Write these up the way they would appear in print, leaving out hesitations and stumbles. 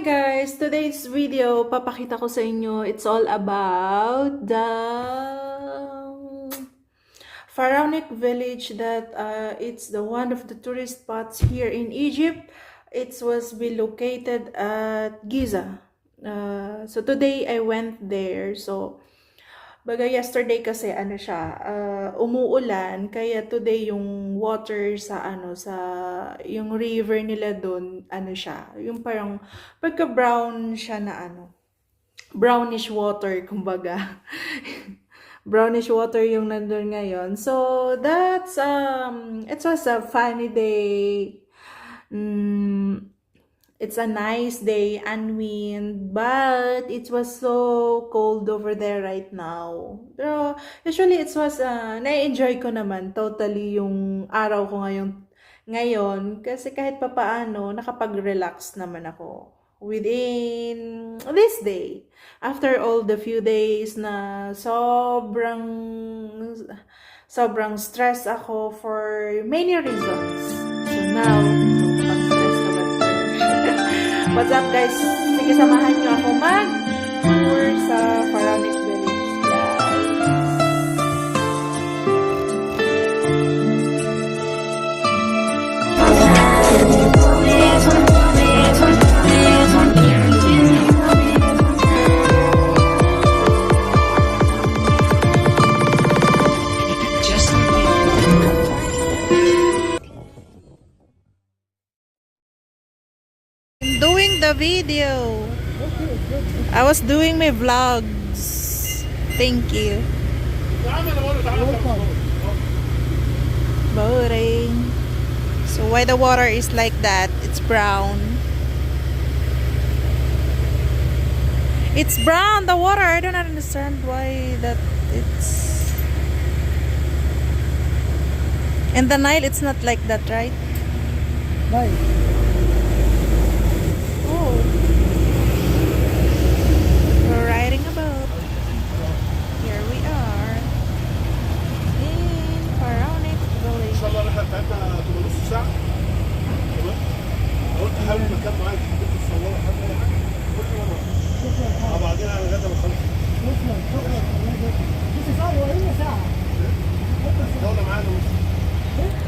Guys, today's video, papakita ko sa inyo, it's all about the Pharaonic village that it's the one of the tourist spots here in Egypt. It was be located at Giza. So today I went there. So baga yesterday kasi ano siya, umuulan kaya today yung water sa yung river nila doon ano siya, yung parang pagka brown siya na brownish water kumbaga. Brownish water yung nandun ngayon. So that's it was a funny day. It's a nice day and wind, but it was so cold over there right now. Pero usually it was, na-enjoy ko naman totally yung araw ko ngayon kasi kahit papaano nakapag-relax naman ako within this day. After all the few days na sobrang stress ako for many reasons. So now, what's up guys? Sige, samahan nyo ako mag-tour sa Pharaonic village. Doing the video. I was doing my vlogs. Thank you. Boring. So why the water is like that? It's brown. It's brown, the water. I don't understand why that it's... In the Nile, it's not like that, right? Nile. We're riding a boat. Here we are in Pharaonic village.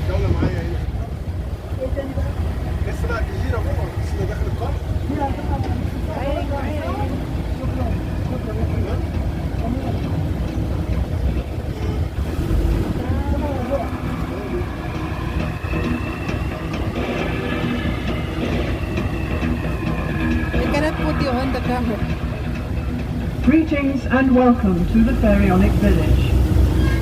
جولة معايا هنا. لسه بقى الجزيرة فوق، لسه داخل القرن. We cannot put you on the camera. Greetings and welcome to the Pharaonic village.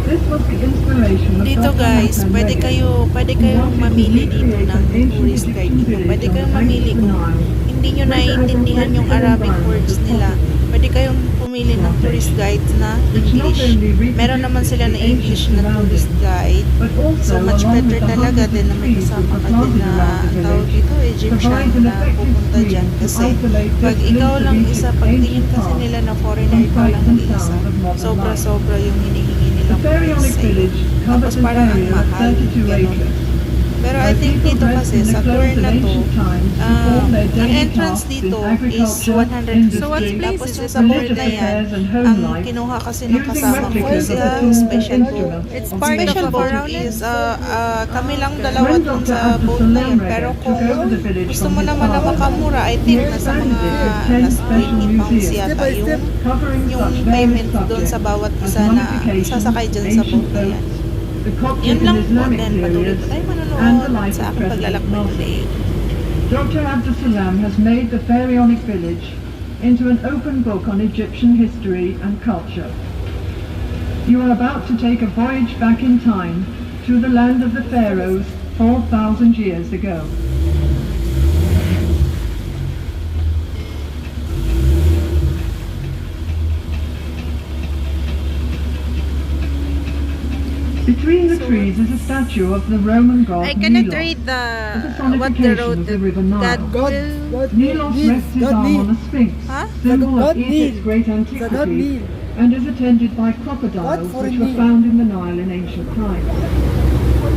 This was the inspiration of Dito guys, pwede kayong mamili dito ng tourist guide dito. Pwede kayong mamili kung hindi nyo naiintindihan yung Arabic words nila. Pwede kayong pumili ng tourist guide na English. Meron naman sila na English na tourist guide. So much better talaga din na may kasama ka din na ang tawag dito, Egyptian na pupunta dyan. Kasi pag ikaw lang isa, pag tingin kasi nila na foreigner, ikaw lang isa, sobra-sobra yung hinihingi nilang price sa'yo. Tapos parang ang mahal, gano'n. Pero I think dito kasi sa tour na to, ang entrance dito is 150. Tapos sa board na yan, ang kinuha kasi ng kasama ko is special boat. It's part of Pharaonic is kami lang dalawa dun sa boat na yun. Pero kung gusto mo naman na makamura, I think nasa mga nasa 20 pounds yata yung payment dun sa bawat isa na sasakay dyan sa boat na yan. Yun lang po, then patuloy po tayo manonood sa aking paglalakbay today. Dr. Abdus-Salam has made the Pharaonic village into an open book on Egyptian history and culture. You are about to take a voyage back in time to the land of the pharaohs 4,000 years ago. Between the trees is a statue of the Roman god I cannot Milos. read The what the personification road of the river Nile. God Milos rests his arm on a sphinx, Huh? symbol God of Egypt's Nile. great God antiquity, Nile. and is attended by crocodiles which were found in the Nile in ancient times.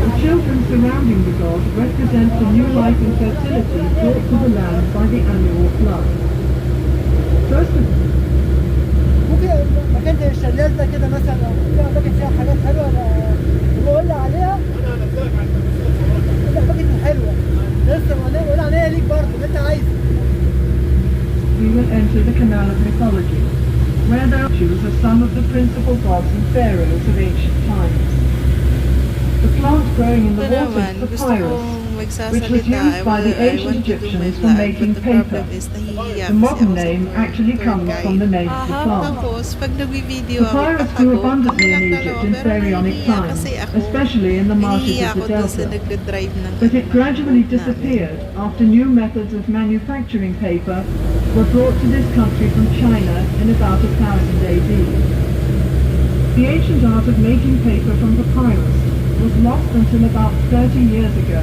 The children surrounding the god represent the new life and fertility brought to the land by the annual flood. First of ممكن مكان زي الشلال ده كده مثلا او في اماكن فيها حاجات حلوه بقول عليها. انا هنزلك على التمثيل. الاماكن حلوه لسه بقول عليها ليك برضه اللي انت عايزه. we will enter the canal of mythology, where the statues are some of the principal gods and pharaohs of ancient times. The plant growing in the Ito water naman, is gusto papyrus, kong which was magsasalita. used by the ancient want to do my Egyptians for vlog, making but the paper. problem is nahihiya The kasi modern ako sa name tour- actually tour comes guide. from the name of the plant. Tapos, pag nag-video ako, Papyrus katago, grew abundantly in kami lang Egypt dalawa, in pero Pharaonic nahihiya times, kasi ako. especially in the marshes Nahihiya of ako the doon sa delta. nagdadrive ng But it gradually boat namin. disappeared after new methods of manufacturing paper were brought to this country from China in about 1000 AD. The ancient art of making paper from papyrus was lost until about 30 years ago,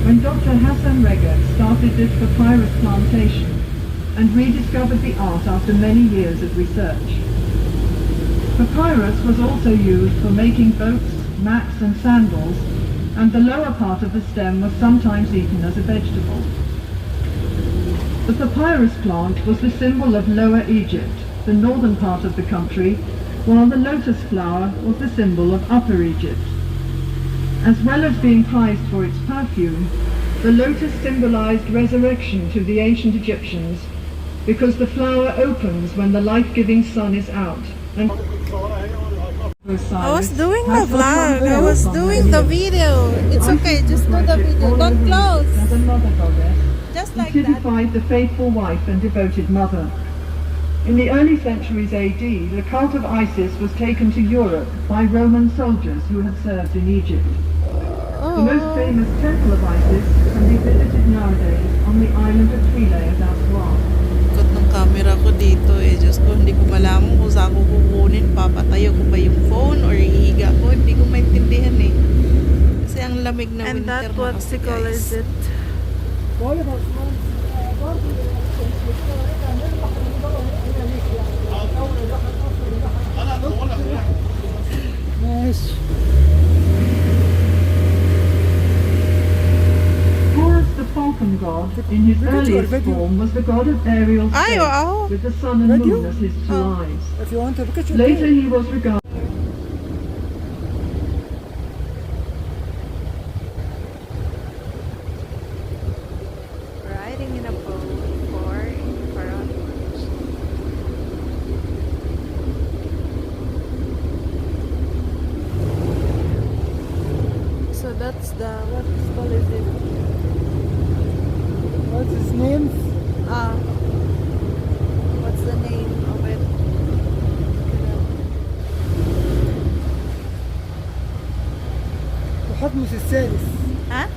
when Dr. Hassan Rega started this papyrus plantation and rediscovered the art after many years of research. Papyrus was also used for making boats, mats and sandals, and the lower part of the stem was sometimes eaten as a vegetable. The papyrus plant was the symbol of Lower Egypt, the northern part of the country, while the lotus flower was the symbol of Upper Egypt. As well as being prized for its perfume, the lotus symbolized resurrection to the ancient Egyptians because the flower opens when the life-giving sun is out. And I was doing my vlog. I was doing the video. It's okay. Just do the video. Don't close. Just like that. Typified the faithful wife and devoted mother. In the early centuries AD, the cult of Isis was taken to Europe by Roman soldiers who had served in Egypt. The most famous temple of Isis can be visited nowadays on the island of Twile at Aswan. Ikot ng camera ko dito eh. Diyos ko, hindi ko malaman kung saan ko kukunin. Papatayo ko ba yung phone or ihiga ko? Hindi ko maintindihan eh. Kasi ang lamig na And winter that na what kasi, color guys. is it? بقول لك يا باشمهندس برضه انا هدور لك الرحله. ماشي. Horus, the falcon god, in his earliest form, was the god of aerial Ay, space, wow. with the sun and Radio? moon as his two eyes. If you want to look at your Later he was regarded Riding in a boat for Pharaonic. So that's the what color is it? what's his name? What's the name of it? تحتمس الثالث. ها؟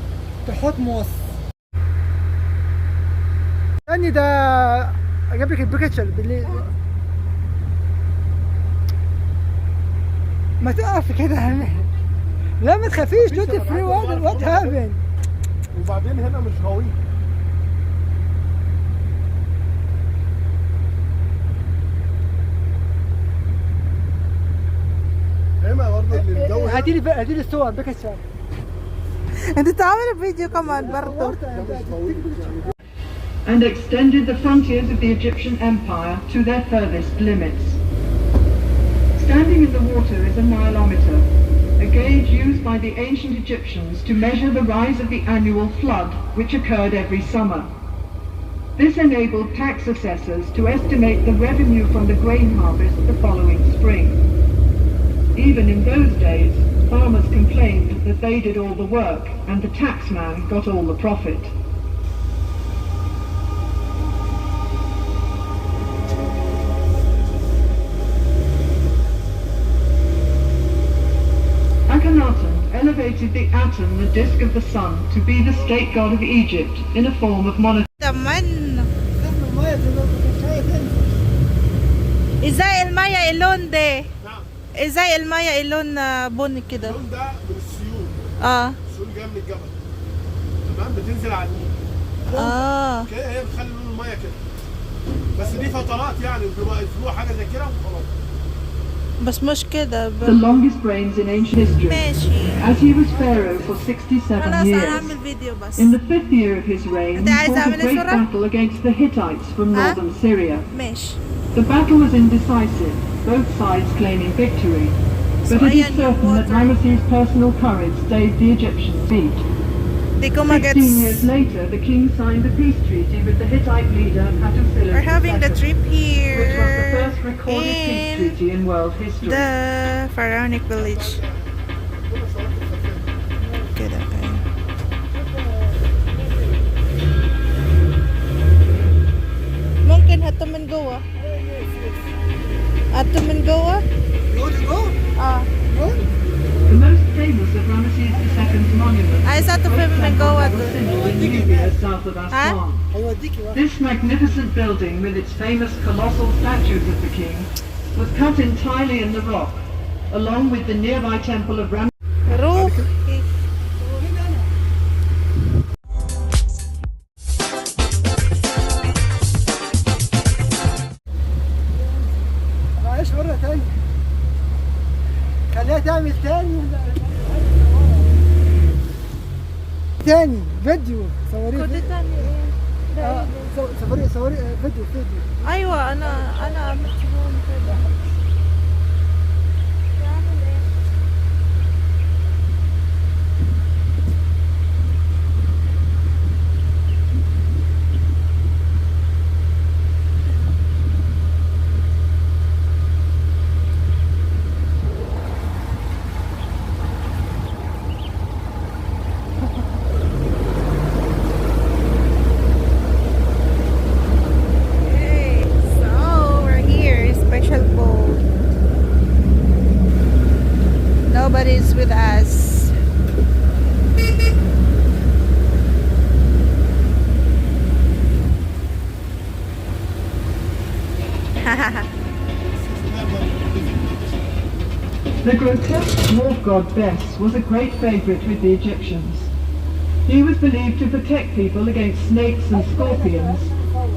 تحتمس. استني ده اجيب لك البيكتشر بالليل. ما تقف كده. لا ما تخافيش دوت فري وات هابن. وبعدين هنا مش غويط. هنا برضه اللي الجو هنا هاتي لي الصور بيكتشر. انت تعمل فيديو كمان برضه. مش غويط يعني. and extended the frontiers of the Egyptian empire to their furthest limits. Standing in the water is a nilometer, a gauge used by the ancient Egyptians to measure the rise of the annual flood which occurred every summer. This enabled tax assessors to estimate the revenue from the grain harvest the following spring. Even in those days, farmers complained that they did all the work and the taxman got all the profit. Akhenaten elevated the atom, the disk of the sun, to be the state god of Egypt in a form of monotheism. Taman. المية شوية تنزل. ازاي المية إلون ده؟ نعم. ازاي المية إلون بني كده؟ اللون ده من السيول. السيول جايه من الجبل. تمام بتنزل على النيل. كده هي بتخلي لون المية كده. بس دي فترات يعني بيبقى يزرعوا حاجة زي كده وخلاص. بس مش كده the longest reigns in ancient history, ماشي. as he was pharaoh for 67 خلاص انا years. هعمل فيديو بس. In the 5th year of his reign, أنت he عايز fought a أعمل إيه great بسرعة؟ battle against the Hittites from ها؟ northern Syria. ماشي. The battle was indecisive, both sides claiming victory. But it is ayan yung certain that water. Ramesses' personal courage staved the Egyptians' defeat. Di ko 16 years magets. later, the king signed a peace treaty with the Hittite leader Hattuphilus We're having the II, trip here. which was the first recorded peace in treaty in world history. the Pharaonic village. كده okay. ممكن هاتوا من جوا. هاتوا من جوا. You want to go? اه. No? The most famous of Ramesses II's monuments عايز is the هاتوا great من temple جوا that was دول. symbol in Nubia south of Aswan. هيوديكي بقى. This magnificent building with its famous colossal statues of the king was cut entirely in the rock, along with the nearby temple of Ramesses. روح. معلش مرة تانية. خليها تعمل تاني. تاني فيديو صوريه كنت فيديو. تاني ايه؟ صوري فيديو. ايوه انا عملت لهم كده. بعمل ايه؟ Okay, so we're here, special boat. Nobody's with us. The grotesque dwarf god Bes was a great favorite with the Egyptians. He was believed to protect people against snakes and scorpions,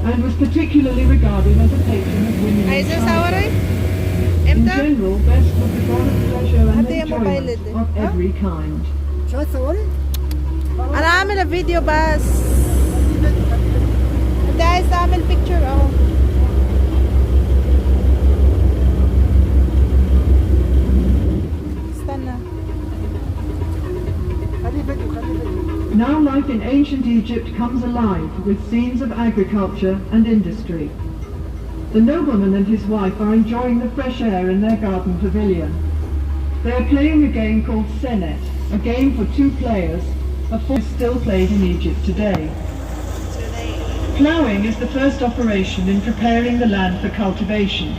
and was particularly regarded as a patron of women Ay, and sasawaray? childbirth. In امتى؟ general, Bes was the god of pleasure and Ate, mobile enjoyment din. of every kind. مش عايز تصوري؟ انا عامله فيديو بس. انت عايز تعمل picture اهو. استنى. خليه فيديو. Now life in ancient Egypt comes alive with scenes of agriculture and industry. The nobleman and his wife are enjoying the fresh air in their garden pavilion. They are playing a game called Senet, a game for 2 players, a form still played in Egypt today. Ploughing is the first operation in preparing the land for cultivation.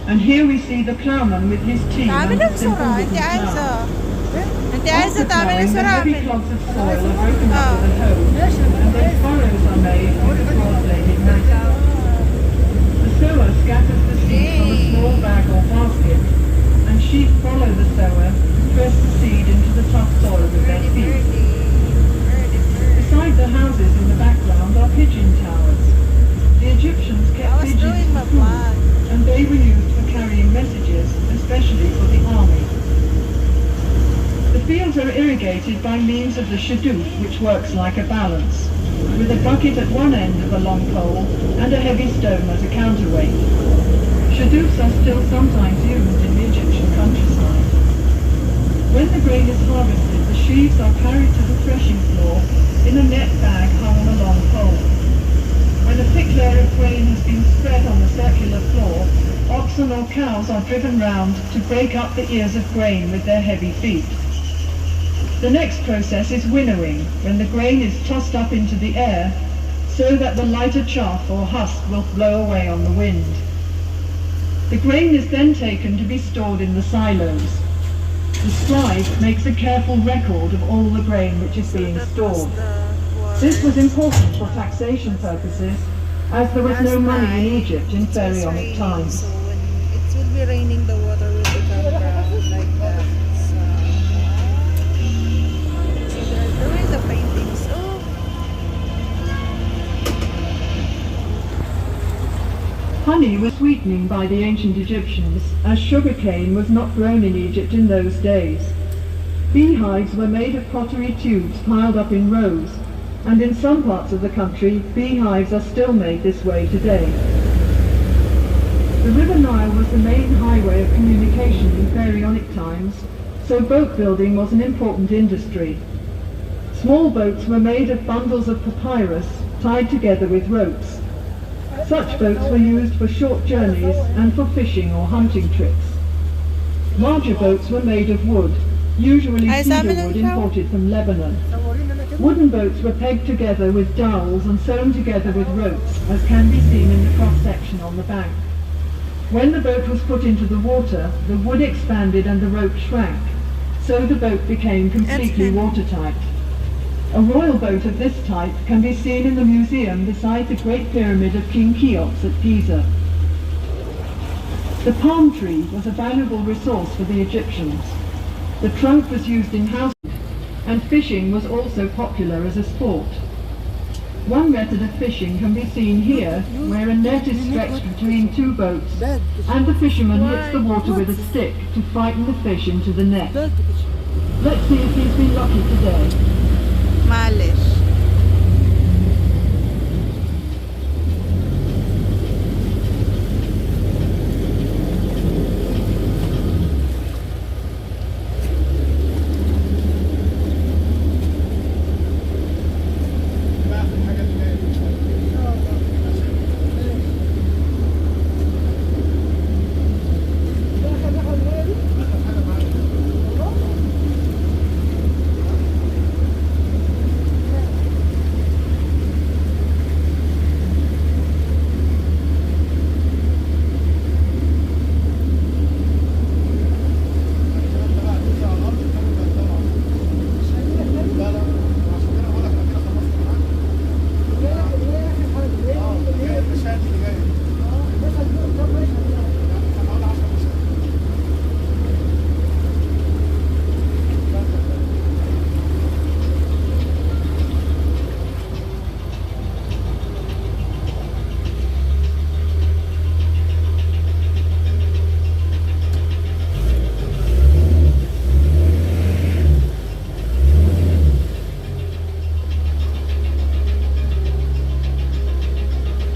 And here we see the ploughman with his team تعمل and the simple بسرعة. wooden انت عايزة. plough. انت عايزة After تعملي ploughing, the بسرعة heavy اعمل. clods of soil are broken up with a hoe, ماشي and then furrows are made with a broad-bladed knife. The sower scatters the seed from a small bag or basket, and sheep follow the sower to press the seed into the tough soil with their feet. Beside the houses in the background are pigeon towers. The Egyptians I kept was pigeons doing for my food, vlog. and they were used for carrying messages, especially for the army. The fields are irrigated by means of the shadoof, which works like a balance, with a bucket at one end of a long pole and a heavy stone as a counterweight. Shadoofs are still sometimes used in the Egyptian countryside. When the grain is harvested, the sheaves are carried to the threshing floor in a net bag hung on a long pole. When a thick layer of grain has been spread on the circular floor, oxen or cows are driven round to break up the ears of grain with their heavy feet. The next process is winnowing, when the grain is tossed up into the air so that the lighter chaff or husk will blow away on the wind. The grain is then taken to be stored in the silos. The scribe makes a careful record of all the grain which is being stored. This was important for taxation purposes, as there was no money in Egypt in Pharaonic times. So when it will be raining, the water will become brown like that. So they're doing the paintings. Oh, Honey Honey was sweetening by the ancient Egyptians, as sugarcane was not grown in Egypt in those days. Beehives were made of pottery tubes piled up in rows, and in some parts of the country, beehives are still made this way today. The River Nile was the main highway of communication in Pharaonic times, so boat building was an important industry. Small boats were made of bundles of papyrus tied together with ropes. Such boats were used for short journeys and for fishing or hunting trips. Larger boats were made of wood, usually cedar wood imported from Lebanon. Wooden boats were pegged together with dowels and sewn together with ropes, as can be seen in the cross-section on the bank. When the boat was put into the water, the wood expanded and the rope shrank, so the boat became completely watertight. A royal boat of this type can be seen in the museum beside the Great Pyramid of King Cheops at Giza. The palm tree was a valuable resource for the Egyptians. The trunk was used in housing, and fishing was also popular as a sport. One method of fishing can be seen here, where a net is stretched between two boats, and the fisherman hits the water with a stick to frighten the fish into the net. Let's see if he's been lucky today. Malish.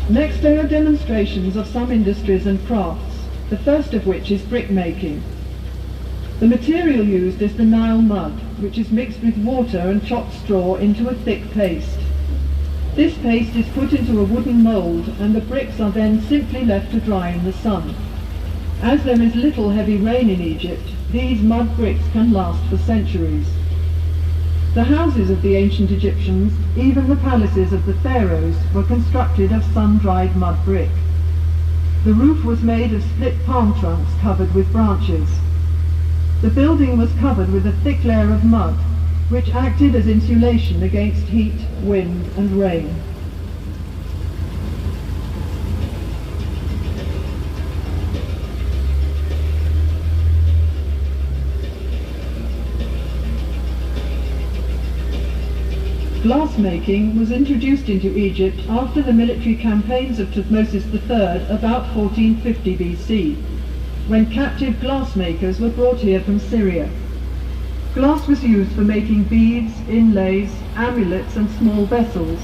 Next there are demonstrations of some industries and crafts, the first of which is brickmaking. The material used is the Nile mud, which is mixed with water and chopped straw into a thick paste. This paste is put into a wooden mould, and the bricks are then simply left to dry in the sun. As there is little heavy rain in Egypt, these mud bricks can last for centuries. The houses of the ancient Egyptians, even the palaces of the pharaohs, were constructed of sun-dried mud brick. The roof was made of split palm trunks covered with branches. The building was covered with a thick layer of mud, which acted as insulation against heat, wind, and rain. Glassmaking was introduced into Egypt after the military campaigns of Thutmose III about 1450 BC, when captive glassmakers were brought here from Syria. Glass was used for making beads, inlays, amulets and small vessels,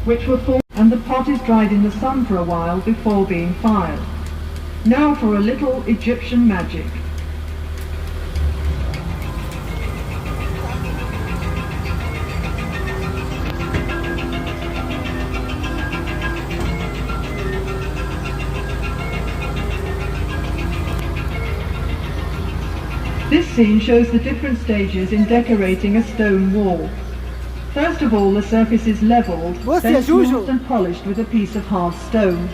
which were formed, and the pot is dried in the sun for a while before being fired. Now for a little Egyptian magic. This scene shows the different stages in decorating a stone wall. First of all, the surface is levelled, then smoothed and polished with a piece of hard stone.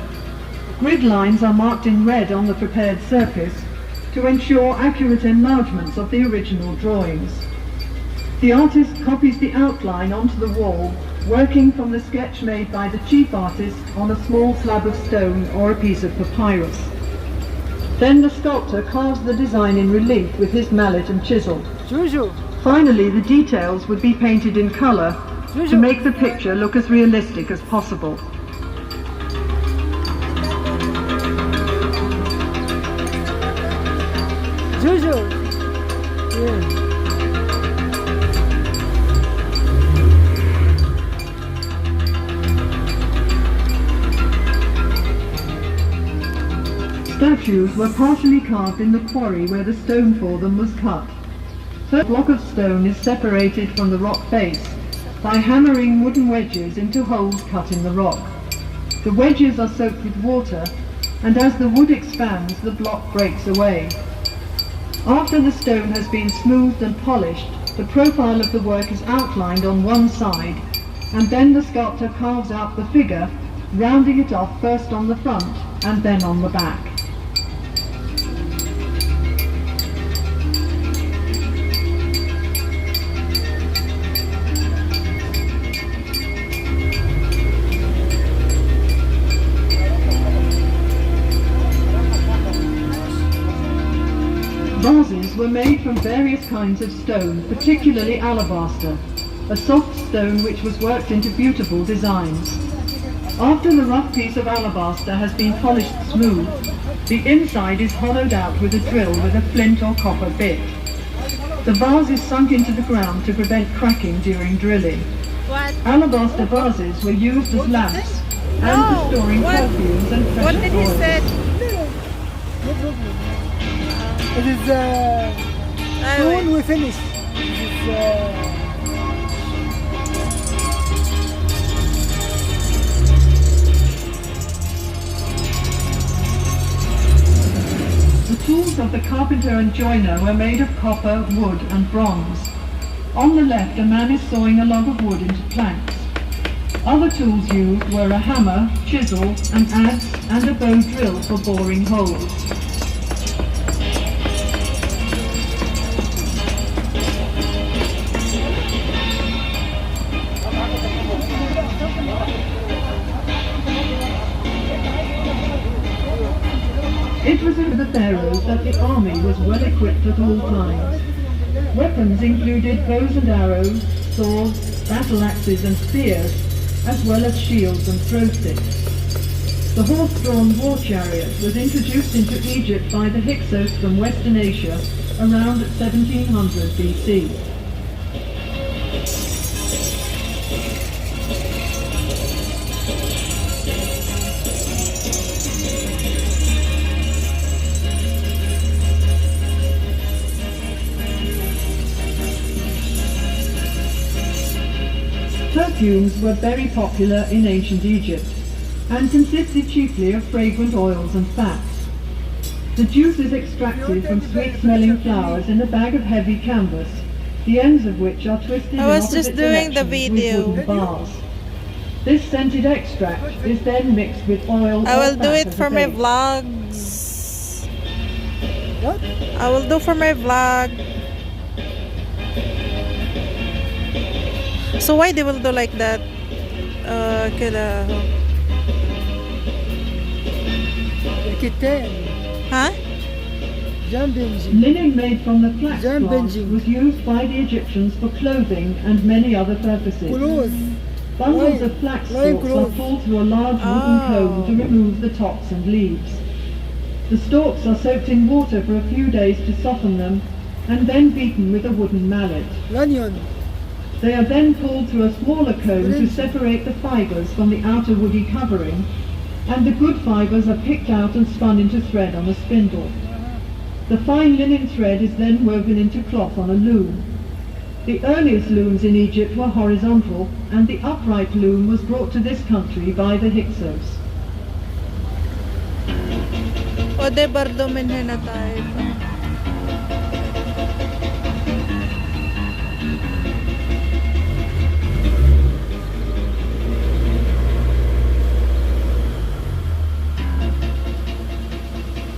Grid lines are marked in red on the prepared surface to ensure accurate enlargements of the original drawings. The artist copies the outline onto the wall, working from the sketch made by the chief artist on a small slab of stone or a piece of papyrus. Then the sculptor carves the design in relief with his mallet and chisel. Finally, the details would be painted in colour to make the picture look as realistic as possible. Jojo. Yeah. Statues were partially carved in the quarry where the stone for them was cut. The block of stone is separated from the rock face by hammering wooden wedges into holes cut in the rock. The wedges are soaked with water, and as the wood expands, the block breaks away. After the stone has been smoothed and polished, the profile of the work is outlined on one side, and then the sculptor carves out the figure, rounding it off first on the front and then on the back. Vases were made from various kinds of stone, particularly alabaster, a soft stone which was worked into beautiful designs. After the rough piece of alabaster has been polished smooth, the inside is hollowed out with a drill with a flint or copper bit. The vase is sunk into the ground to prevent cracking during drilling. What? Alabaster vases were used as lamps and for storing perfumes and What precious did he oils. say? No problem. It is soon we finish. It is The tools of the carpenter and joiner were made of copper, wood and bronze. On the left, a man is sawing a log of wood into planks. Other tools used were a hammer, chisel, an adze and a bow drill for boring holes. It was in the pharaohs that the army was well equipped at all times. Weapons included bows and arrows, swords, battle axes and spears, as well as shields and throw sticks. The horse-drawn war chariot was introduced into Egypt by the Hyksos from Western Asia around 1700 BC. Perfumes were very popular in ancient Egypt and consisted chiefly of fragrant oils and fats. The juice is extracted from sweet-smelling flowers in a bag of heavy canvas, the ends of which are twisted I in was opposite just doing the directions video. with wooden bars. This scented extract is then mixed with oil I or will do fat it as a for my base. vlogs. what? I will do for my vlog. So why they will do like that? كده اهو. Kitten. Huh? Jumping. Linen made from the flax Jam plant binging. was used by the Egyptians for clothing and many other purposes. Clothes. Bundles Line- of flax line stalks are clothes. pulled through a large wooden Oh. comb to remove the tops and leaves. The stalks are soaked in water for a few days to soften them and then beaten with a wooden mallet. Onion. They are then pulled through a smaller comb to separate the fibres from the outer woody covering, and the good fibres are picked out and spun into thread on a spindle. The fine linen thread is then woven into cloth on a loom. The earliest looms in Egypt were horizontal, and the upright loom was brought to this country by the Hyksos. O de bardo minhe na tayo.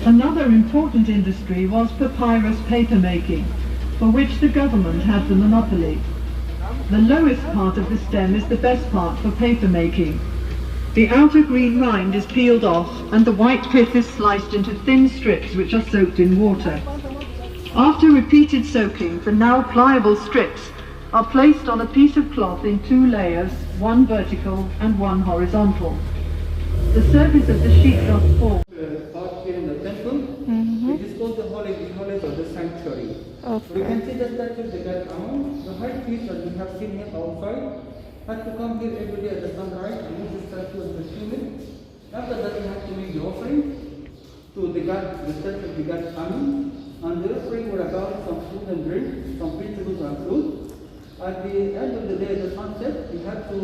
Another important industry was papyrus paper making, for which the government had the monopoly. The lowest part of the stem is the best part for paper making. The outer green rind is peeled off and the white pith is sliced into thin strips which are soaked in water. After repeated soaking, the now pliable strips are placed on a piece of cloth in two layers, one vertical and one horizontal. The surface of the sheet does fall. Part here in the temple, it is called the holies of the We can see the statue of the god Ammon. The high priest, as we have seen him outside, had to come here every day at the sunrise and use the statue as the human. After that, he had to make the offering to the god, the statue of the god Ammon. And the offering were about some food and drink, some vegetables and fruit. At the end of the day, at the sunset, he had to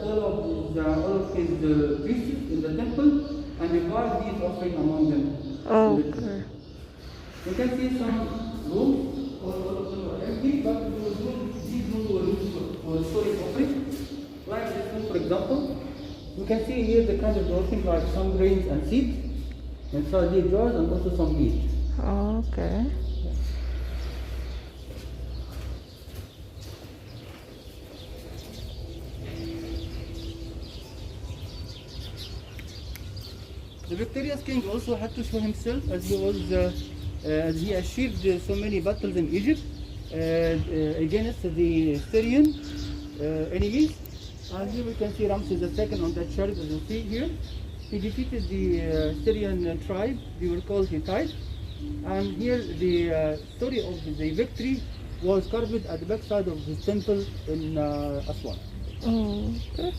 call up all of his priests in the temple and divide these offering among them. Oh, okay. You can see some rooms, all of them are empty, but these rooms were used for storage offering. Like this room, for example, you can see here the kind of offering like some grains and seeds, inside these jars, and also some meat. Okay. The victorious king also had to show himself as he was, as he achieved so many battles in Egypt against the Syrian enemies. And here we can see Ramses II on that chart, as you see here. He defeated the Syrian tribe. They were called Hittites. And here the story of the victory was carved at the backside of his temple in Aswan. Oh, okay.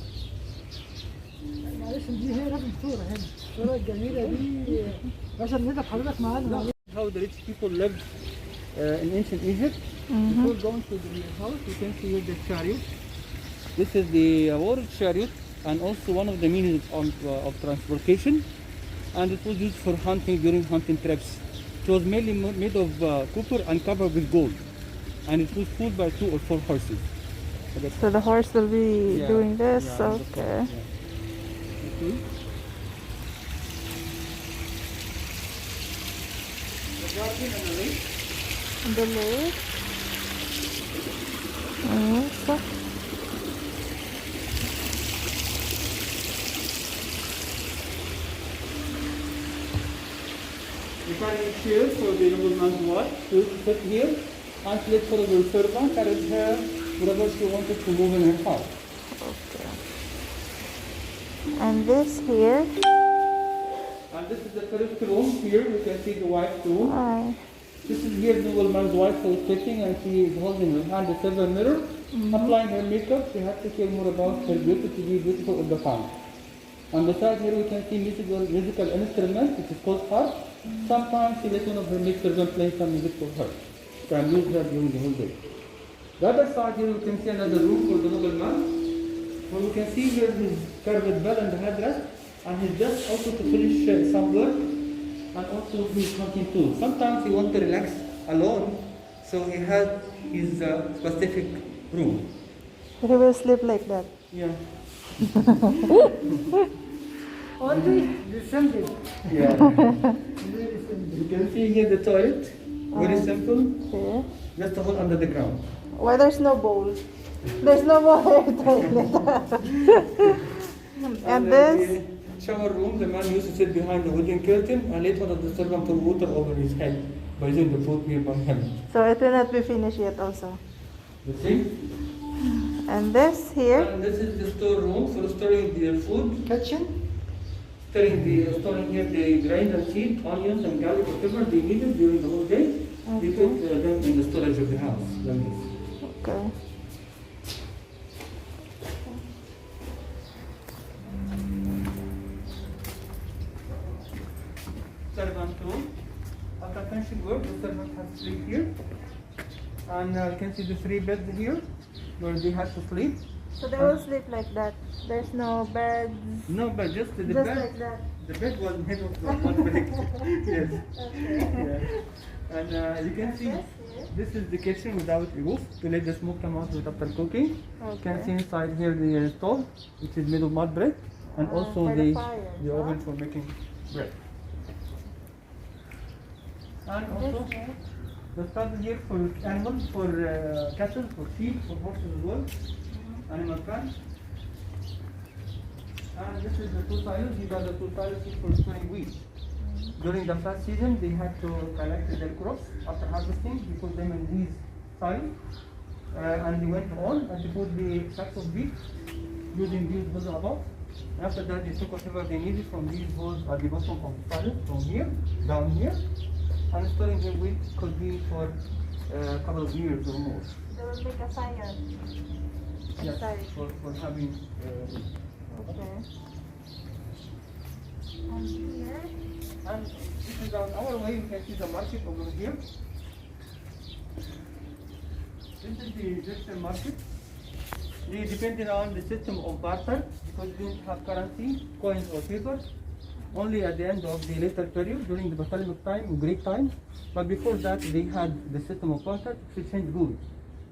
معلش دي هي لازم صورة هنا الصورة الجميلة دي باشا نقدر حضرتك معانا How the rich people lived in ancient Egypt. Before going to the house, you can see here the chariot. This is the war chariot and also one of the means of transportation. And it was used for hunting during hunting trips. It was mainly made of copper and covered with gold. And it was pulled by 2 or 4 horses. So the horse will be Yeah, doing this? yeah, Okay. Okay. The garden and the lake. The lake. Okay. You can make chairs for the nobleman's wife to sit here and let for the servant carry her wherever she wanted to move in her house. Okay. And this here. And this is the first room. Here you can see the wife's room. Hi. This is here the nobleman's wife who is sitting and she is holding her hand a silver mirror, applying her makeup. She has to care more about her beauty to be beautiful in the time. On the side here we can see musical instrument, which is called harp. Sometimes she lets one of her maid servants play some music for her. To amuse her during the whole day. The other side here we can see another room for the nobleman. Where we can see here his carved bell and the headdress, and his desk also to finish some work, and also his hunting tools. Sometimes he wants to relax alone, so he has his specific room. He will sleep like that. Yeah. only December Yeah. You can see here the toilet. Very simple. Okay. Just a hole under the ground. Why there's no bowl? There's no water toilet. And then this? the shower room, the man used to sit behind the wooden curtain and let one of the servants pour water over his head by using the foot here by him. So it will not be finished yet also. You see? And this here? And this is the store room for storing the food. kitchen Storing here the grains and seeds, onions and garlic, whatever they needed during the whole day. They put them in the storage of the house. Like this. Okay. Servant room. After finishing work, the servant has to sleep here. And you can see the 3 beds here where they have to sleep. So they will sleep like that. There's no beds. No, but just the Just bed. like that. The bed was made of fabric. Yes. Yeah. And you can see this is the kitchen without a roof to let the smoke come out after cooking. You can see inside here the stove, which is made of mud brick, and also for the fire, the oven for making bread. And also the stall here for animals, for cattle, for sheep, for horses as well, animal plants. And this is the 2 silos. These are the 2 silos for storing wheat. During the fast season, they had to collect their crops after harvesting. They put them in these silos, and they went on and they put the sacks of wheat using these holes above. After that, they took whatever they needed from these holes at the bottom of the silo, from here, down here. And storing the wheat could be for a couple of years or more. They will make a fire. Yes, Sorry. for having. Okay. And here. And this is on our way. You can see the market over here. This is the Egyptian market. They depended on the system of barter because they didn't have currency, coins or paper. Only at the end of the later period, during the Ptolemaic time, Greek time. But before that, they had the system of barter to exchange goods.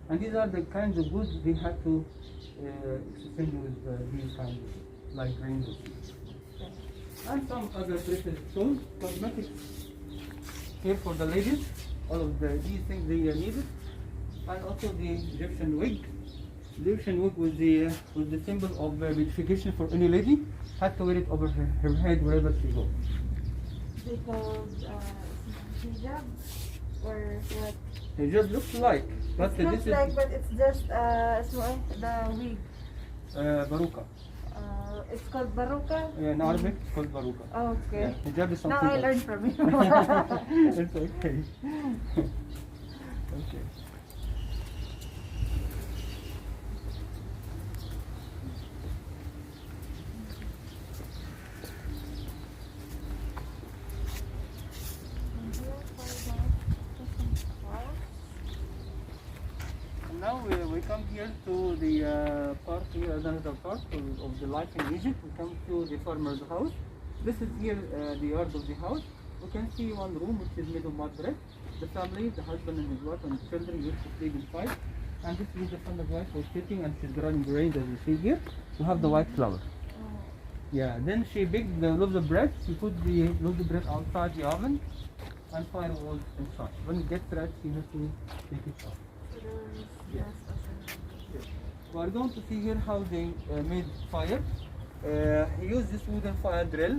And these are the kinds of goods they had to exchange with these kinds, like grains. And some other precious stones, cosmetics here for the ladies, all of these things they needed. And also the Egyptian wig. The Egyptian wig was the symbol of beautification for any lady. Had to wear it over her head wherever she goes. They called hijab or what? It just looks like, but It's this not is like, but it's just the wig. baruka. It's called baruka. Yeah, in Arabic it's called baruka. Oh, okay. Yeah, hijab is Now something I else. learned from you. It's okay. Okay. And now we come here to the part here, another part of the life in Egypt. We come to the farmer's house. This is here the yard of the house. We can see one room which is made of mud brick. The family, the husband and his wife and his children used to sleep inside. And this is the farmer's wife was sitting and she's growing grains as you see here. We have the white flour. Yeah, then she baked the loaves of bread. She put the loaves of bread outside the oven and fire was inside. When it gets ready, she has to take it out. Yes. We are going to see here how they made fire. He used this wooden fire drill,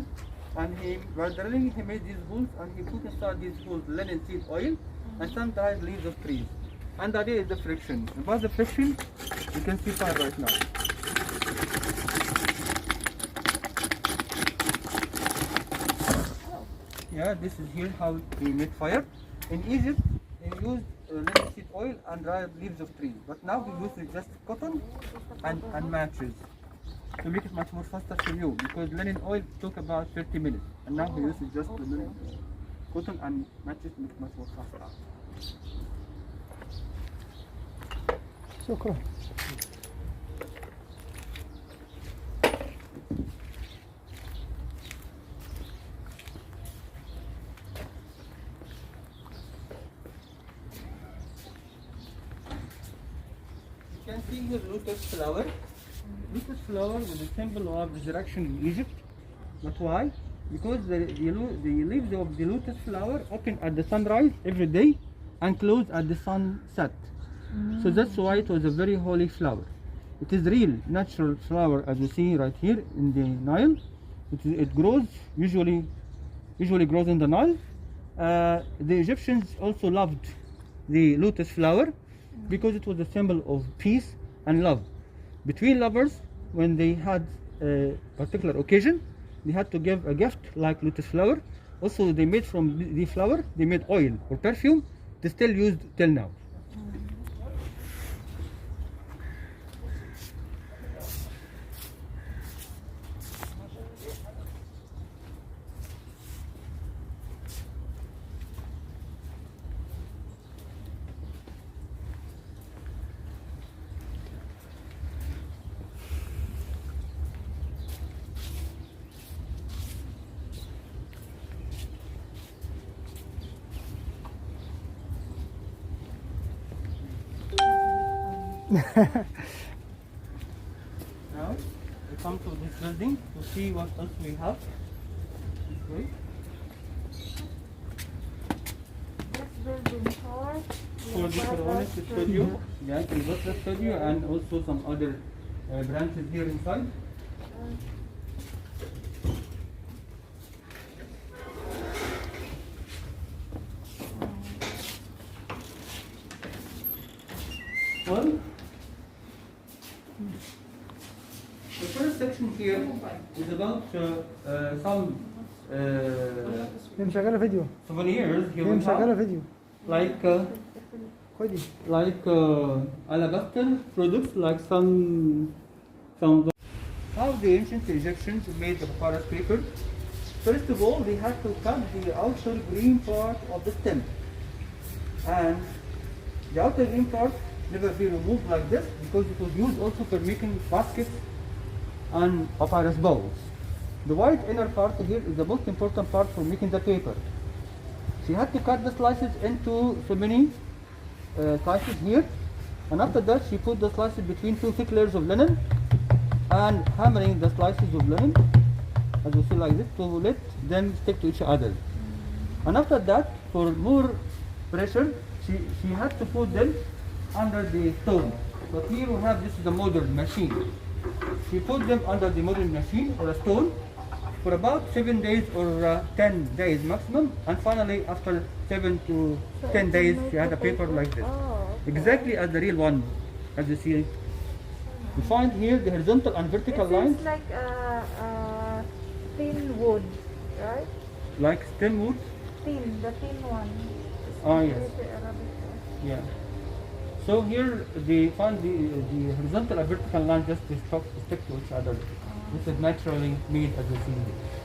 and while drilling he made these holes, and he put inside these holes linen seed oil and some dried leaves of trees. And the idea is the friction. About the friction, you can see fire right now. Yeah, this is here how they made fire. In Egypt, they used linen seed oil and dried leaves of trees. But now we use just cotton and matches to make it much more faster for you, because linen oil took about 30 minutes. And now we use just the linen cotton and matches to make it much more faster. شكرا. You can see here lotus flower. Lotus flower was a symbol of resurrection in Egypt. But why? Because the leaves of the lotus flower open at the sunrise every day and close at the sunset. So that's why it was a very holy flower. It is real natural flower as you see right here in the Nile. It grows usually grows in the Nile. The Egyptians also loved the lotus flower because it was a symbol of peace and love between lovers. When they had a particular occasion, they had to give a gift like lotus flower. Also, they made from the flower, they made oil or perfume. They still used till now. Now we come to this building to see what else we have. This way. This building For the Pharaonic studio, yeah, the studio, and also some other branches here inside. Well, the first section here is about some هي مشغلة فيديو. souvenirs here هي we مشغلة have, فيديو. like like alabaster products, like some. How the ancient Egyptians made the papyrus paper? First of all, they had to cut the outer green part of the stem, and the outer green part never be removed like this because it was used also for making baskets and papyrus bowls. The white inner part here is the most important part for making the paper. She had to cut the slices into so many slices here, and after that she put the slices between two thick layers of linen and hammering the slices of linen, as you see like this, to let them stick to each other. And after that, for more pressure, she had to put them under the stone. But here we have, this is the modern machine. She put them under the modern machine or a stone for about 7 days or 10 days maximum, and finally after 7 to 10 days she had a paper like this. Exactly as the real one, as you see. You find here the horizontal and vertical lines. It's like thin wood, right? Like stem wood. Thin, the thin one. Ah, yes. It's the Arabic one. Yeah. So here they find the horizontal and vertical lines just to stick to each other. This is naturally made, as you see.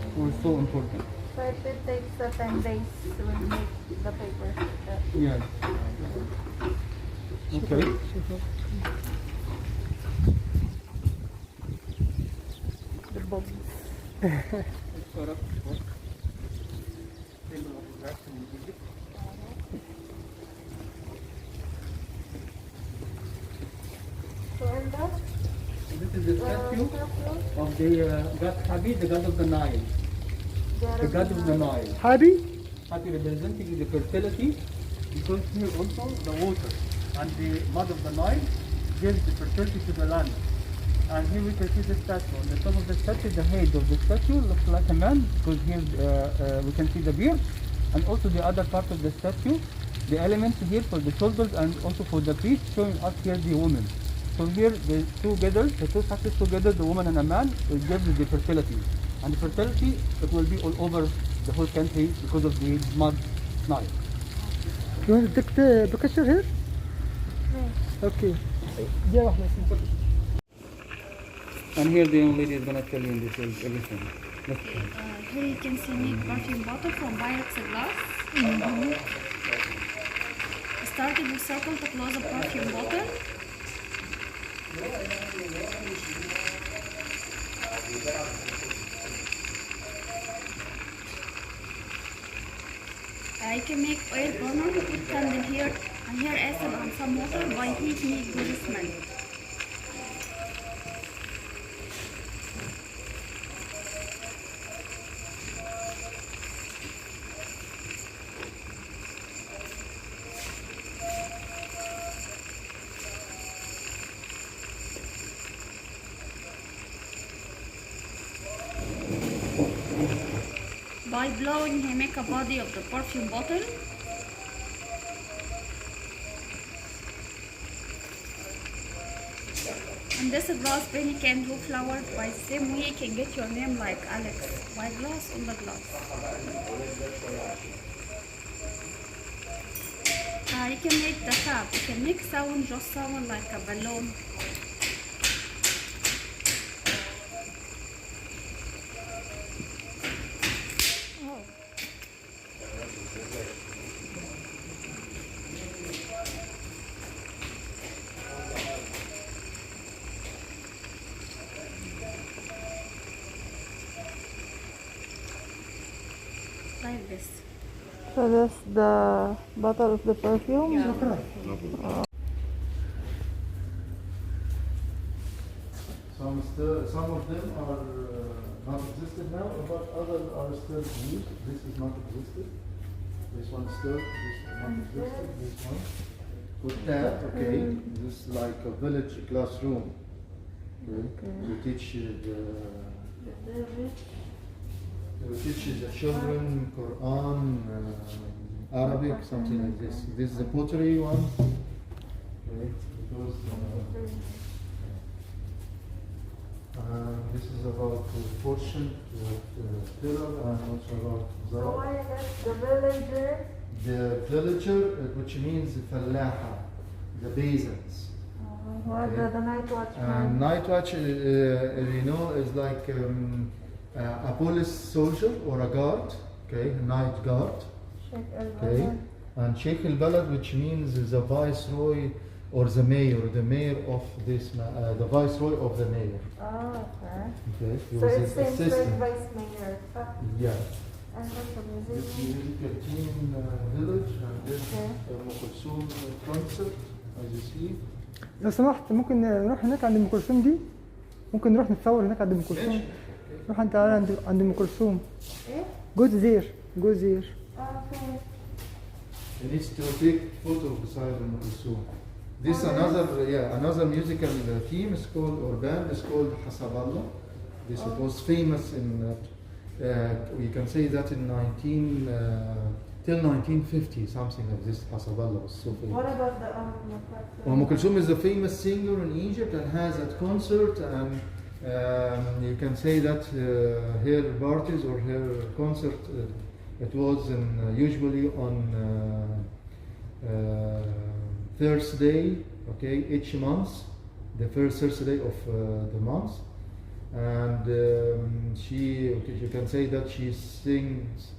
It was so important. So it takes 10 days to make the paper. Yeah. Okay. The bulb. So and that? This is the statue of the god Habi, the god of the Nile. The god of the Nile. Happy? Happy representing the fertility, because here also the water and the mud of the Nile gives the fertility to the land. And here we can see the statue. On the top of the statue, the head of the statue looks like a man, because here we can see the beard, and also the other part of the statue, the elements here for the shoulders and also for the feet, showing us here the woman. So here the two statues together, the woman and a man, it gives the fertility. And the fertility, it will be all over the whole country because of the mud Nile. You want to take the picture here? Okay. Yeah, And here the young lady is going to tell you in detail everything. Here you can see me perfume bottle from Pyrex glass. Starting with circle to close a perfume bottle. I can make oil burner, put candle here, and here acid and some water by heat make good smell. By blowing, he make a body of the perfume bottle. And this glass pen you can do flowers by the same way you can get your name like Alex by glass on the glass. You can make the tap. You can make sound, just sound like a balloon. Like this. So that's the bottle of the perfume? Yeah. Some of them are not existed now, but others are still used. This is not existed. This one still, this is not existed. This one. With that, okay, this is like a village classroom. Okay. To teach the children Quran, Arabic, something like this. This is the pottery one. Okay. Because, this is about the portion, pillar, and also about So why is the villager the villager, which means فلاحة, the peasants. What the night watchman? And night watch, you know, is like a police soldier or a guard, okay, a night guard, Sheikh okay. And Sheikh al-Balad, which means the viceroy or the mayor of this, the viceroy of the mayor. Oh, okay. Okay, he So was it's his same like assistant. vice mayor. Yeah. And what's the This music? musical team village and this Okay. Kulsum concert, as you see. لو سمحت ممكن نروح هناك عند ام كلثوم دي؟ ممكن نروح نتصور هناك عند ام كلثوم؟ ماشي. روح انت عند ام كلثوم. ايه؟ جو زير جو زير. Okay. He needs to take photo beside Kulsum. This another musical team is called, or band is called Hasaballah. This it was famous in, we can say that in till 1950, something like this. Hasaballah was so famous. What about the Kulsum is a famous singer in Egypt and has a concert, and you can say that her parties or her concert, it was usually on Thursday, okay, each month, the first Thursday of the month, and you can say that she sings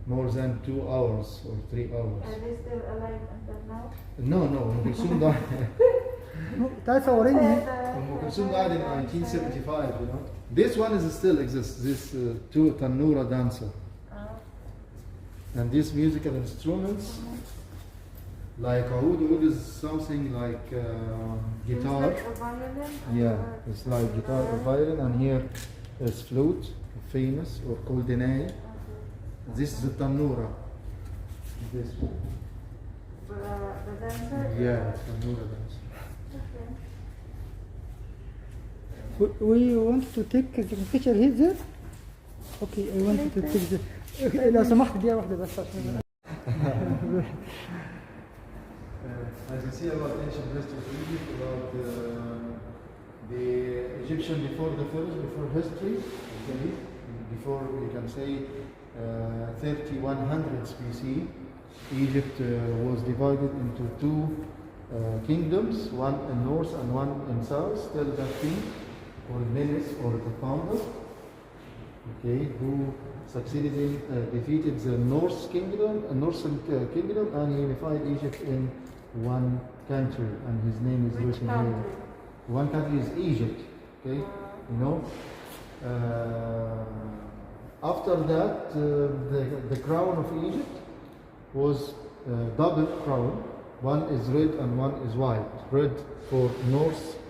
more than 2 hours or 3 hours. Are they still alive until now? No, Kulsum died. تعال صوريني. Kulsum died in 1975. You know, this one is still exists. This two Tanura dancer, and these musical instruments, like oud is something like guitar. It's like a violin? Yeah, it's like guitar or violin, and here is flute, famous or called denay. This is the Tanura. This one. The dancer? Yeah, Tanura dancer. We want to take the picture here there. Okay, I want to take the. لو سمحت دقيقة واحدة بس عشان. As you see about ancient history of Egypt, about the Egyptian before the Pharaohs, before history, okay, before we can say 3100 BC, Egypt was divided into two kingdoms, one in north and one in south. Still that king, or Menes, or the founder, okay, who succeeded in defeated the northern kingdom, and unified Egypt in one country, and his name is written here. One country is Egypt, okay, you know. After that, the crown of Egypt was double crown. One is red and one is white. Red for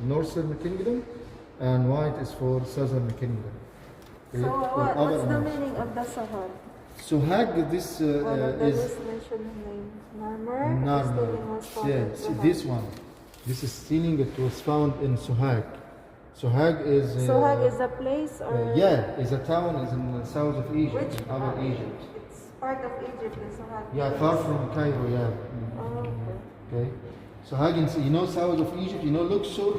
northern kingdom, and white is for southern kingdom. So what's the meaning of the Sahar? Suhag, this One of the is mentioned name. Narmer? Narmer. Was found Yeah, in see, Sahar. this one. This is stealing. It was found in Suhag. Suhag is. Sohag is a place or? Yeah, is a town. Is in the south of Egypt, Which? in Upper Egypt. It's part of Egypt, the Sohag. Yeah, far from Cairo. Yeah. Oh, okay. Okay. Suhag, you know, south of Egypt. You know Luxor.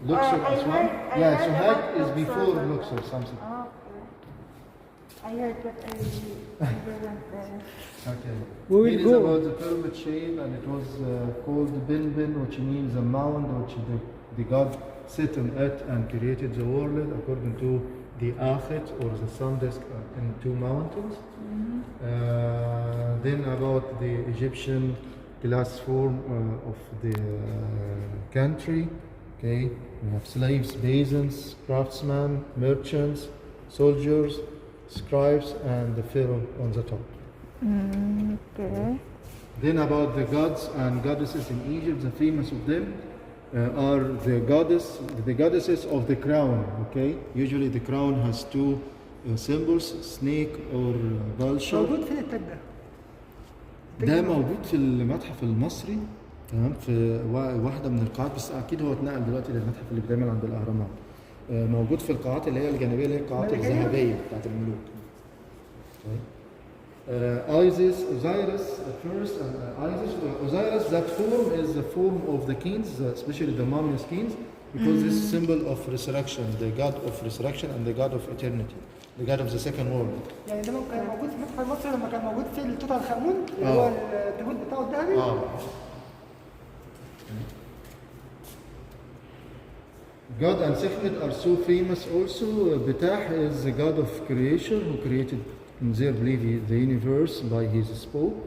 Luxor I is one. heard- I Yeah, heard Suhag about is Luxor, before but- Luxor, something. Oh, okay. I heard, but I never went there. Okay. We will It is go. about the pyramid shape, and it was called Bin, which means a mound, which the god sit on it and created the world according to the Akhet or the sun disk in two mountains. Then about the Egyptian class form of the country. Okay, we have slaves, peasants, craftsmen, merchants, soldiers, scribes, and the pharaoh on the top. Okay. Then about the gods and goddesses in Egypt, the famous of them are the goddesses of the crown. Okay, usually the crown has two symbols, snake or vulture. موجود فين التاج ده؟ ده موجود في المتحف المصري، تمام، في واحدة من القاعات، بس أكيد هو اتنقل دلوقتي للمتحف اللي بيتعمل عند الأهرامات. موجود في القاعات اللي هي الجانبية، اللي هي القاعات الذهبية بتاعت الملوك. Isis, Osiris first, Isis, Osiris, that form is the form of the kings, especially the mummies kings, because this is symbol of resurrection, the God of resurrection and the God of eternity, the God of the second world. يعني ده كان موجود في متحف مصر لما كان موجود في توت عنخ آمون اللي هو التابوت بتاعه الذهبي. God and Sekhmet are so famous also. Betah is the God of creation who created, in their belief, the universe by his spoken.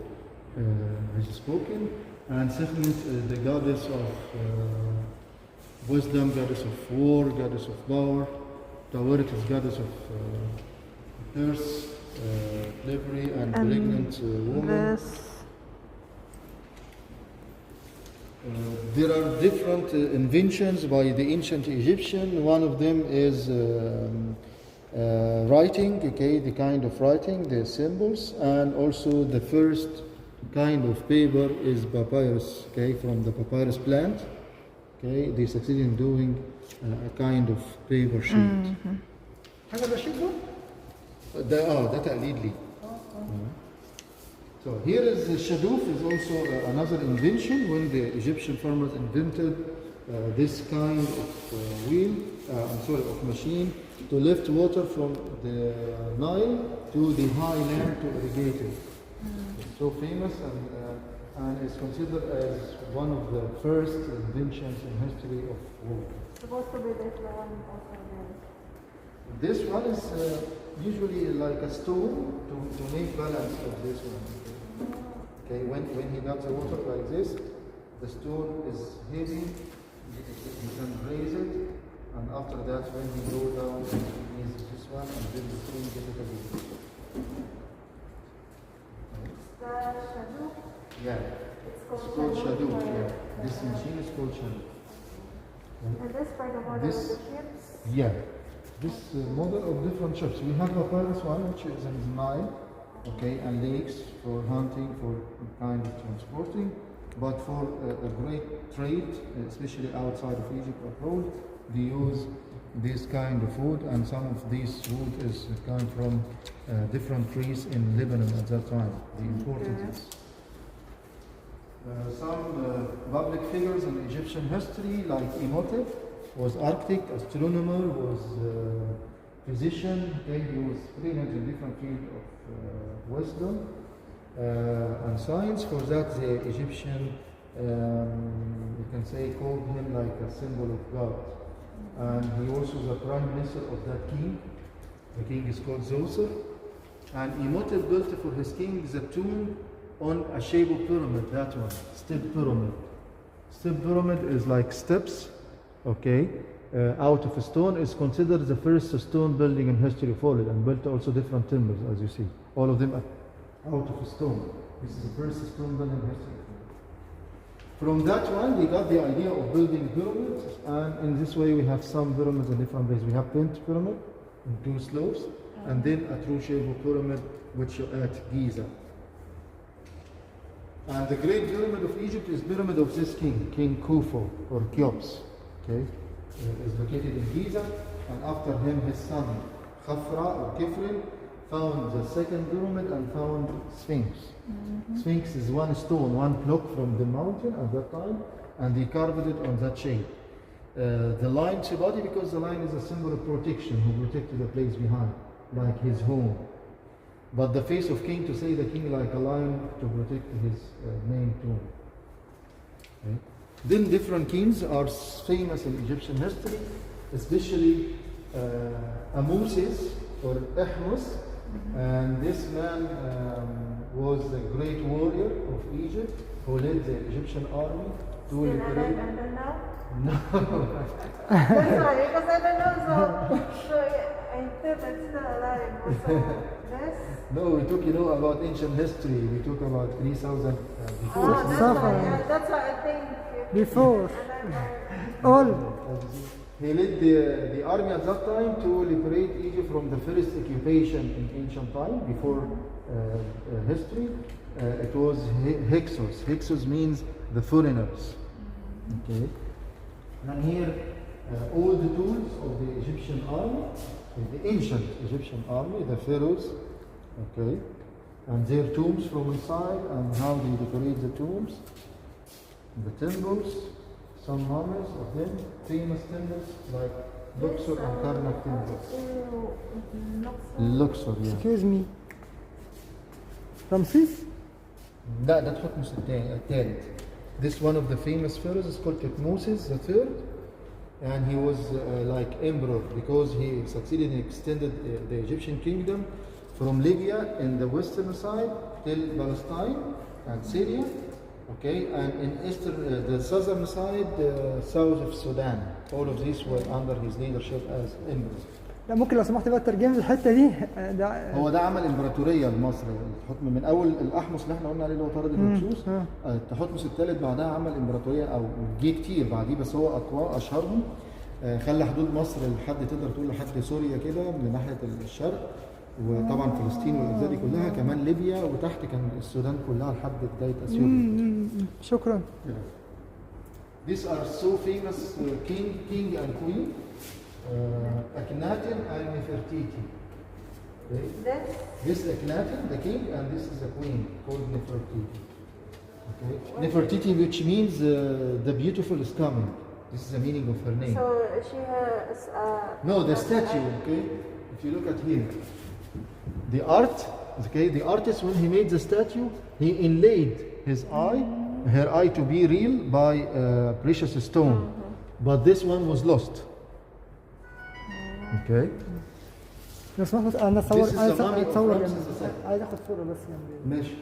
And Sekhmet, the goddess of wisdom, goddess of war, goddess of power. Tawaret is goddess of earth, delivery, and pregnant woman. There are different inventions by the ancient Egyptian. One of them is writing, okay, the kind of writing, the symbols, and also the first kind of paper is papyrus, okay, from the papyrus plant. Okay, they succeed in doing a kind of paper sheet. هذا الرشيد ده؟ ده تقليد لي. So here is the shadoof is also another invention when the Egyptian farmers invented this kind of of machine to lift water from the Nile to the high land to irrigate it. It's so famous and is considered as one of the first inventions in history of water. Supposed to be this one also there. This one is usually like a stone to make balance of this one. Okay, when he got the water like this, the stone is heavy, you can raise it, and after that when he go down, he uses this one and then the stone get it again. The shadow, Yeah, it's it's called called shadow. shadow. Yeah, this machine is called shadow. And this for the model This- of the ships. Yeah, this model of different ships. We have a papyrus one which is in the Nile, okay, and lakes for hunting, for kind of transporting, but for a great trade, especially outside of Egypt abroad, they use this kind of wood, and some of this wood is come from different trees in Lebanon at that time. They imported this. Some public figures in Egyptian history, like Imhotep, was architect, astronomer, was physician. Okay, he was brilliant in different fields of wisdom and science. For that, the Egyptian, you can say, called him like a symbol of God. And he also was the prime minister of that king. The king is called Zoser. And Imhotep built for his king the tomb on a shape of pyramid, that one, step pyramid. Step pyramid is like steps, okay, out of a stone. Is considered the first stone building in history of all, and built also different timbers, as you see. All of them out of a stone. This is the first stone building in history. From that one, we got the idea of building pyramids, and in this way we have some pyramids in different ways. We have bent pyramid in two slopes, and then a true shape of pyramid, which you at Giza. And the great pyramid of Egypt is pyramid of this king, King Khufu, or Cheops, okay? Is located in Giza, and after him his son, Khafra or Khifrin, found the second pyramid and found Sphinx. Sphinx is one stone, one block from the mountain at that time, and they carved it on that shape. The lion body, because the lion is a symbol of protection, who protected the place behind, like his home. But the face of king, to say the king like a lion to protect his main tomb. Okay. Then different kings are famous in Egyptian history, especially Amusis or Ahmus. And this man was a great warrior of Egypt who led the Egyptian army to Still alive liberate. until now? No. That's why, because I don't know, so I thought it's still alive. So this? No, we talk, about ancient history. We talk about 3,000 before. Oh, that's Suffer. why, yeah, that's why I think. Before. Alive. All. He led the army at that time to liberate Egypt from the first occupation in ancient time, before history. It was Hyksos. Hyksos means the foreigners. Okay. And here, all the tools of the Egyptian army, the ancient Egyptian army, the pharaohs, okay, and their tombs from inside, and how they decorate the tombs, the temples. some mummies of them, famous temples like Luxor and Karnak temples. Luxor, yeah. Excuse me. رمسيس. لا ده تحتمس الثالث. This one of the famous pharaohs is called Thutmoses III, and he was like emperor because he succeeded in extended the Egyptian kingdom from Libya in the western side till Palestine and Syria, okay, and in eastern the southern side, south of Sudan. All of these were under his leadership as emperor. لا ممكن لو سمحت بقى ترجمي الحته دي ده. هو ده عمل امبراطوريه لمصر، الحكم من اول الاحمس اللي احنا قلنا عليه اللي هو طارد الهكسوس، تحتمس الثالث بعدها عمل امبراطوريه او جه كتير بعديه بس هو اقوى اشهرهم. خلى حدود مصر لحد تقدر تقول لحد سوريا كده من ناحيه الشرق، وطبعا فلسطين والاجزاء دي كلها، كمان ليبيا، وتحت كان السودان كلها لحد بدايه اثيوبيا. شكرا. These are so famous king and queen. Akhenaten and Nefertiti. Okay. This Akhenaten, the king, and this is the queen called Nefertiti. Okay. Nefertiti, which means the beautiful is coming. This is the meaning of her name. So she has No, the statue. Okay. If you look at here, the art. Okay, the artist when he made the statue, he inlaid her eye to be real by precious stone, but this one was lost. Okay. لو سمحت انا اصور، This is the عايز mummy of اتصور Ramses جنبي. II. عايز اخد صوره بس جنبي. ماشي.